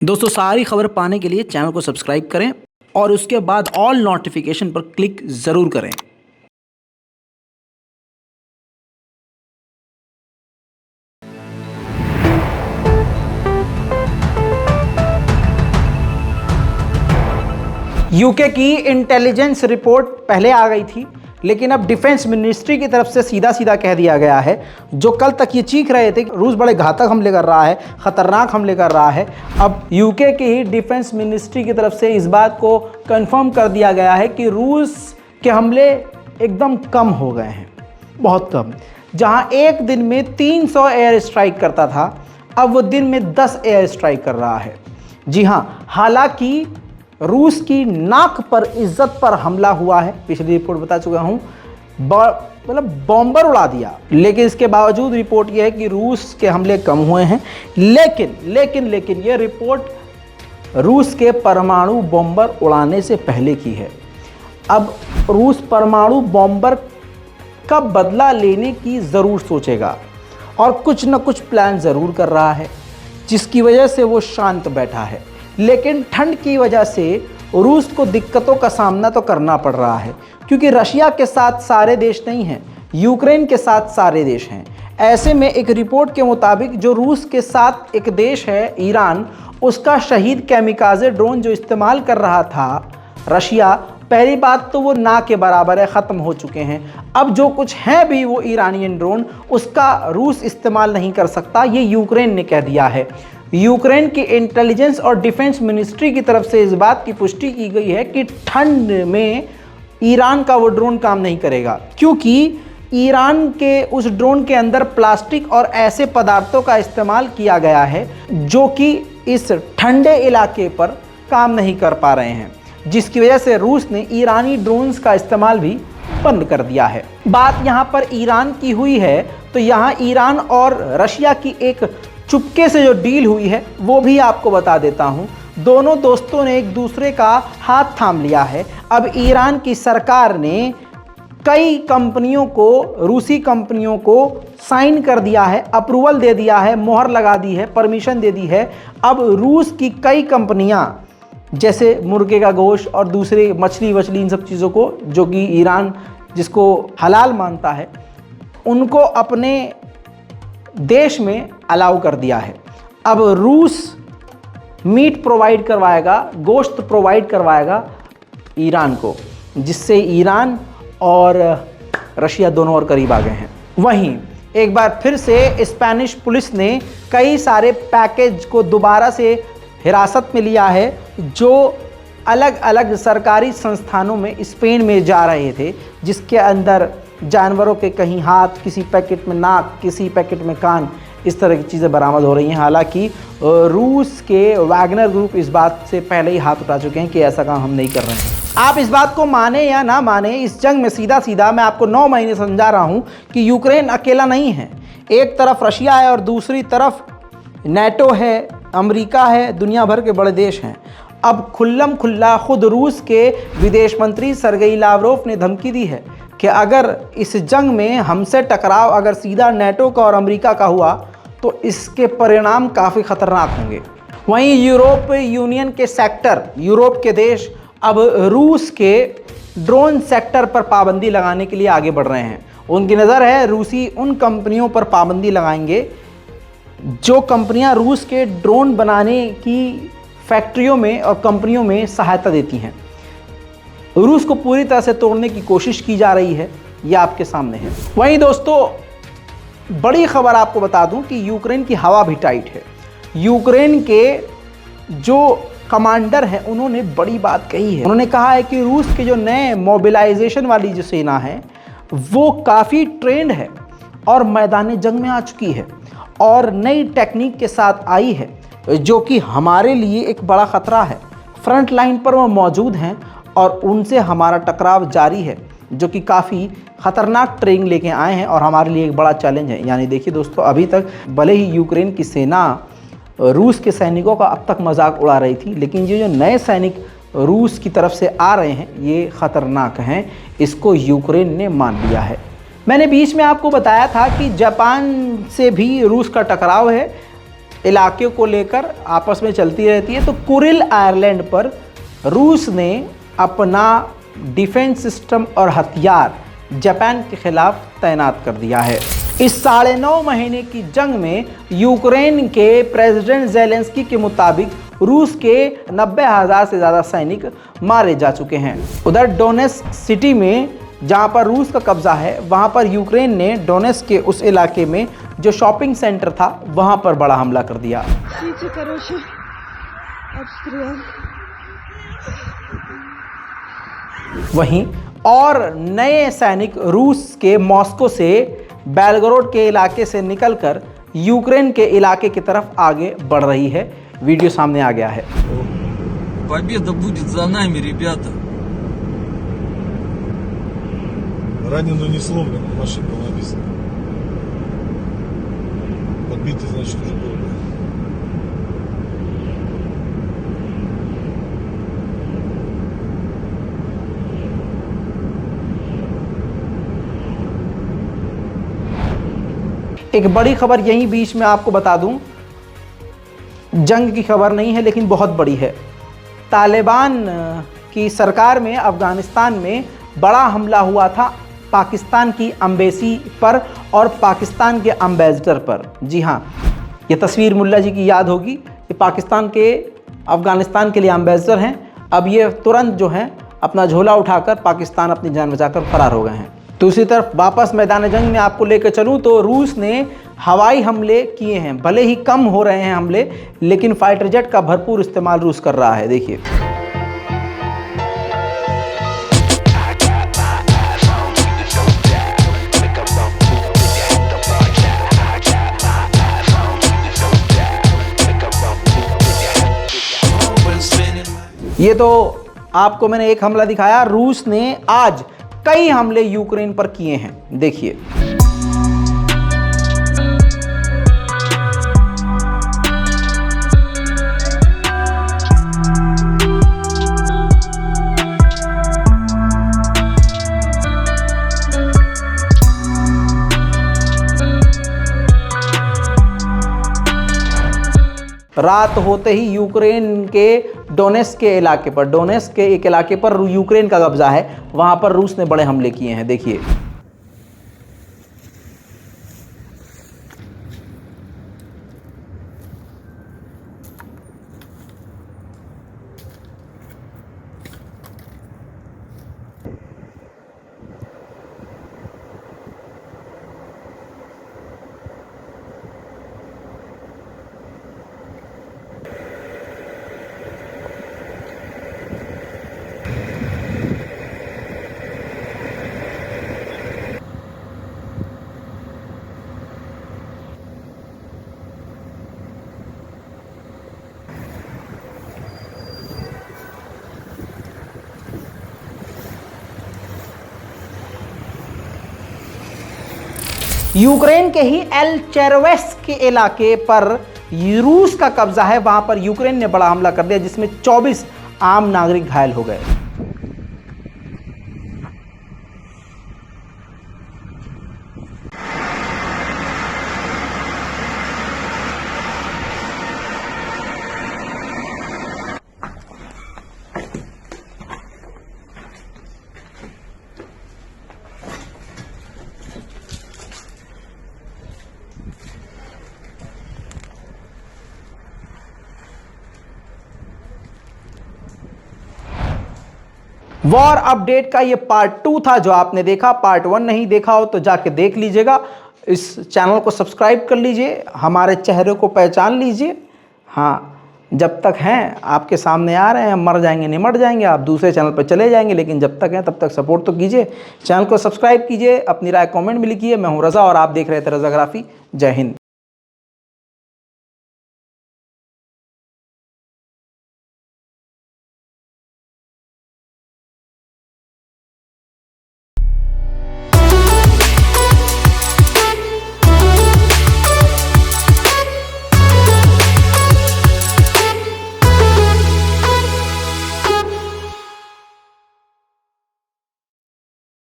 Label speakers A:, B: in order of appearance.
A: दोस्तों सारी खबर पाने के लिए चैनल को सब्सक्राइब करें और उसके बाद ऑल नोटिफिकेशन पर क्लिक ज़रूर करें। यूके की इंटेलिजेंस रिपोर्ट पहले आ गई थी, लेकिन अब डिफेंस मिनिस्ट्री की तरफ से सीधा सीधा कह दिया गया है। जो कल तक ये चीख रहे थे कि रूस बड़े घातक हमले कर रहा है, ख़तरनाक हमले कर रहा है, अब यूके की ही डिफेंस मिनिस्ट्री की तरफ से इस बात को कंफर्म कर दिया गया है कि रूस के हमले एकदम कम हो गए हैं, बहुत कम। जहां एक दिन में 300 एयर स्ट्राइक करता था, अब वो दिन में 10 एयर स्ट्राइक कर रहा है। जी हाँ, हालांकि रूस की नाक पर इज्जत पर हमला हुआ है, पिछली रिपोर्ट बता चुका हूं, मतलब बॉम्बर उड़ा दिया, लेकिन इसके बावजूद रिपोर्ट यह है कि रूस के हमले कम हुए हैं। लेकिन यह रिपोर्ट रूस के परमाणु बॉम्बर उड़ाने से पहले की है। अब रूस परमाणु बॉम्बर का बदला लेने की ज़रूर सोचेगा और कुछ न कुछ प्लान ज़रूर कर रहा है, जिसकी वजह से वो शांत बैठा है। लेकिन ठंड की वजह से रूस को दिक्कतों का सामना तो करना पड़ रहा है, क्योंकि रशिया के साथ सारे देश नहीं हैं, यूक्रेन के साथ सारे देश हैं। ऐसे में एक रिपोर्ट के मुताबिक जो रूस के साथ एक देश है ईरान, उसका शहीद कैमिकाज़े ड्रोन जो इस्तेमाल कर रहा था रशिया, पहली बात तो वो ना के बराबर है, ख़त्म हो चुके हैं। अब जो कुछ है भी वो ईरानियन ड्रोन, उसका रूस इस्तेमाल नहीं कर सकता, ये यूक्रेन ने कह दिया है। यूक्रेन की इंटेलिजेंस और डिफेंस मिनिस्ट्री की तरफ से इस बात की पुष्टि की गई है कि ठंड में ईरान का वो ड्रोन काम नहीं करेगा, क्योंकि ईरान के उस ड्रोन के अंदर प्लास्टिक और ऐसे पदार्थों का इस्तेमाल किया गया है जो कि इस ठंडे इलाके पर काम नहीं कर पा रहे हैं, जिसकी वजह से रूस ने ईरानी ड्रोन्स का इस्तेमाल भी बंद कर दिया है। बात यहाँ पर ईरान की हुई है, तो यहाँ ईरान और रशिया की एक चुपके से जो डील हुई है वो भी आपको बता देता हूँ। दोनों दोस्तों ने एक दूसरे का हाथ थाम लिया है। अब ईरान की सरकार ने कई कंपनियों को, रूसी कंपनियों को साइन कर दिया है, अप्रूवल दे दिया है, मोहर लगा दी है, परमिशन दे दी है। अब रूस की कई कंपनियां, जैसे मुर्गे का गोश्त और दूसरे मछली इन सब चीज़ों को, जो कि ईरान जिसको हलाल मानता है, उनको अपने देश में अलाउ कर दिया है। अब रूस मीट प्रोवाइड करवाएगा, गोश्त प्रोवाइड करवाएगा ईरान को, जिससे ईरान और रशिया दोनों और करीब आ गए हैं। वहीं एक बार फिर से स्पेनिश पुलिस ने कई सारे पैकेज को दोबारा से हिरासत में लिया है, जो अलग अलग सरकारी संस्थानों में स्पेन में जा रहे थे, जिसके अंदर जानवरों के कहीं हाथ, किसी पैकेट में नाक, किसी पैकेट में कान, इस तरह की चीज़ें बरामद हो रही हैं। हालांकि रूस के वैगनर ग्रुप इस बात से पहले ही हाथ उठा चुके हैं कि ऐसा काम हम नहीं कर रहे हैं। आप इस बात को माने या ना माने, इस जंग में सीधा मैं आपको 9 महीने समझा रहा हूं कि यूक्रेन अकेला नहीं है। एक तरफ रशिया है और दूसरी तरफ नेटो है, अमेरिका है, दुनिया भर के बड़े देश हैं। अब खुल्लम खुल्ला खुद रूस के विदेश मंत्री सर्गेई लावरोव ने धमकी दी है कि अगर इस जंग में हमसे टकराव अगर सीधा नेटो का और अमेरिका का हुआ तो इसके परिणाम काफ़ी ख़तरनाक होंगे। वहीं यूरोपीय यूनियन के सेक्टर, यूरोप के देश अब रूस के ड्रोन सेक्टर पर पाबंदी लगाने के लिए आगे बढ़ रहे हैं। उनकी नज़र है रूसी उन कंपनियों पर पाबंदी लगाएंगे जो कंपनियां रूस के ड्रोन बनाने की फैक्ट्रियों में और कंपनियों में सहायता देती हैं। रूस को पूरी तरह से तोड़ने की कोशिश की जा रही है, ये आपके सामने है। वहीं दोस्तों बड़ी खबर आपको बता दूं कि यूक्रेन की हवा भी टाइट है। यूक्रेन के जो कमांडर हैं उन्होंने बड़ी बात कही है। उन्होंने कहा है कि रूस के जो नए मोबिलाइजेशन वाली जो सेना है वो काफ़ी ट्रेंड है और मैदान जंग में आ चुकी है और नई टेक्निक के साथ आई है, जो कि हमारे लिए एक बड़ा ख़तरा है। फ्रंट लाइन पर वो मौजूद हैं और उनसे हमारा टकराव जारी है, जो कि काफ़ी ख़तरनाक ट्रेनिंग लेके आए हैं और हमारे लिए एक बड़ा चैलेंज है। यानी देखिए दोस्तों, अभी तक भले ही यूक्रेन की सेना रूस के सैनिकों का अब तक मजाक उड़ा रही थी, लेकिन ये जो नए सैनिक रूस की तरफ से आ रहे हैं ये ख़तरनाक हैं, इसको यूक्रेन ने मान लिया है। मैंने बीच में आपको बताया था कि जापान से भी रूस का टकराव है, इलाके को लेकर आपस में चलती रहती है। तो कुरिल आइलैंड पर रूस ने अपना डिफेंस सिस्टम और हथियार जापान के खिलाफ तैनात कर दिया है। इस 9.5 महीने की जंग में यूक्रेन के प्रेसिडेंट ज़ेलेंस्की के मुताबिक रूस के 90,000 से ज़्यादा सैनिक मारे जा चुके हैं। उधर डोनेट्स्क सिटी में जहां पर रूस का कब्जा है, वहां पर यूक्रेन ने डोनेट्स्क के उस इलाके में जो शॉपिंग सेंटर था वहां पर बड़ा हमला कर दिया। वहीं और नए सैनिक रूस के मॉस्को से बेलगोरोड के इलाके से निकलकर यूक्रेन के इलाके की तरफ आगे बढ़ रही है। वीडियो सामने आ गया है।
B: Победа будет за нами, ребята.
C: Раненую не сломлено, машина была написано. Подбитый, значит, уже было.
A: एक बड़ी खबर यहीं बीच में आपको बता दूं, जंग की खबर नहीं है लेकिन बहुत बड़ी है। तालिबान की सरकार में अफ़गानिस्तान में बड़ा हमला हुआ था पाकिस्तान की एम्बेसी पर और पाकिस्तान के एम्बेसडर पर। जी हाँ, ये तस्वीर मुल्ला जी की याद होगी। ये पाकिस्तान के अफ़गानिस्तान के लिए एम्बेसडर हैं। अब ये तुरंत जो है अपना झोला उठाकर पाकिस्तान अपनी जान बचाकर फरार हो गए हैं। दूसरी तरफ वापस मैदान जंग में आपको लेकर चलूँ तो रूस ने हवाई हमले किए हैं। भले ही कम हो रहे हैं हमले, लेकिन फाइटर जेट का भरपूर इस्तेमाल रूस कर रहा है। देखिए, ये तो आपको मैंने एक हमला दिखाया। रूस ने आज कई हमले यूक्रेन पर किए हैं। देखिए, रात होते ही यूक्रेन के डोनेट्स्क के इलाके पर, डोनेट्स्क के एक इलाके पर यूक्रेन का कब्जा है, वहां पर रूस ने बड़े हमले किए हैं। देखिए, यूक्रेन के ही एल चेरवेस के इलाके पर रूस का कब्जा है। वहां पर यूक्रेन ने बड़ा हमला कर दिया, जिसमें 24 आम नागरिक घायल हो गए। वॉर अपडेट का ये पार्ट 2 था जो आपने देखा। पार्ट 1 नहीं देखा हो तो जाके देख लीजिएगा। इस चैनल को सब्सक्राइब कर लीजिए, हमारे चेहरे को पहचान लीजिए। हाँ, जब तक हैं आपके सामने आ रहे हैं, मर जाएंगे निमट जाएंगे, आप दूसरे चैनल पर चले जाएंगे, लेकिन जब तक हैं तब तक सपोर्ट तो कीजिए। चैनल को सब्सक्राइब कीजिए, अपनी राय कमेंट में लिखिए। मैं हूं रज़ा और आप देख रहे थे रज़ाग्राफी। जय हिंद।